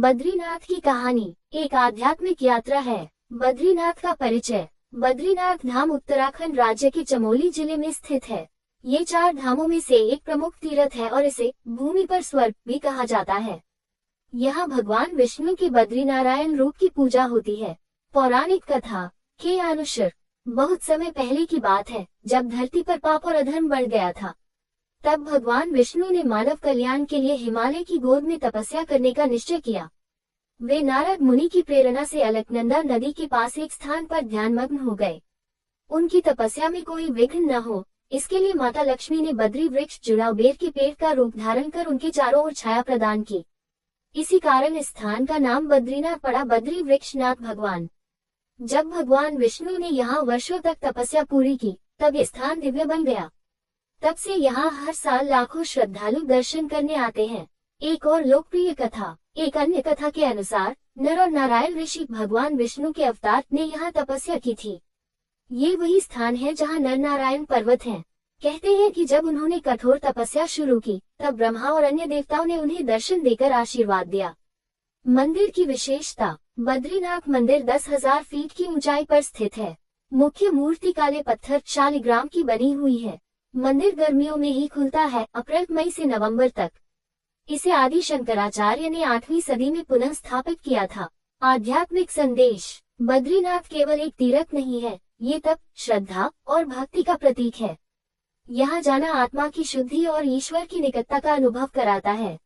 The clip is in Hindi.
बद्रीनाथ की कहानी एक आध्यात्मिक यात्रा है। बद्रीनाथ का परिचय। बद्रीनाथ धाम उत्तराखंड राज्य के चमोली जिले में स्थित है। ये 4 धामों में से एक प्रमुख तीर्थ है और इसे भूमि पर स्वर्ग भी कहा जाता है। यहाँ भगवान विष्णु के बद्रीनारायण रूप की पूजा होती है। पौराणिक कथा के अनुसार बहुत समय पहले की बात है, जब धरती पर पाप और अधर्म बढ़ गया था। तब भगवान विष्णु ने मानव कल्याण के लिए हिमालय की गोद में तपस्या करने का निश्चय किया। वे नारद मुनि की प्रेरणा से अलकनंदा नदी के पास एक स्थान पर ध्यानमग्न हो गए। उनकी तपस्या में कोई विघ्न न हो, इसके लिए माता लक्ष्मी ने बद्री वृक्ष जुड़ाव बेर के पेड़ का रूप धारण कर उनके चारों ओर छाया प्रदान की। इसी कारण इस स्थान का नाम बद्रीनाथ पड़ा, बद्री वृक्षनाथ भगवान। जब भगवान विष्णु ने यहाँ वर्षों तक तपस्या पूरी की, तब ये स्थान दिव्य बन गया। तब से यहाँ हर साल लाखों श्रद्धालु दर्शन करने आते हैं। एक और लोकप्रिय कथा। एक अन्य कथा के अनुसार नर और नारायण ऋषि भगवान विष्णु के अवतार ने यहाँ तपस्या की थी। ये वही स्थान है जहाँ नर नारायण पर्वत हैं। कहते हैं कि जब उन्होंने कठोर तपस्या शुरू की, तब ब्रह्मा और अन्य देवताओं ने उन्हें दर्शन देकर आशीर्वाद दिया। मंदिर की विशेषता। बद्रीनाथ मंदिर 10,000 फीट की ऊंचाई पर स्थित है। मुख्य मूर्ति काले पत्थर शालिग्राम की बनी हुई है। मंदिर गर्मियों में ही खुलता है, अप्रैल मई से नवंबर तक। इसे आदि शंकराचार्य ने 8वीं सदी में पुनः स्थापित किया था। आध्यात्मिक संदेश। बद्रीनाथ केवल एक तीर्थ नहीं है, ये तप, श्रद्धा और भक्ति का प्रतीक है। यहाँ जाना आत्मा की शुद्धि और ईश्वर की निकटता का अनुभव कराता है।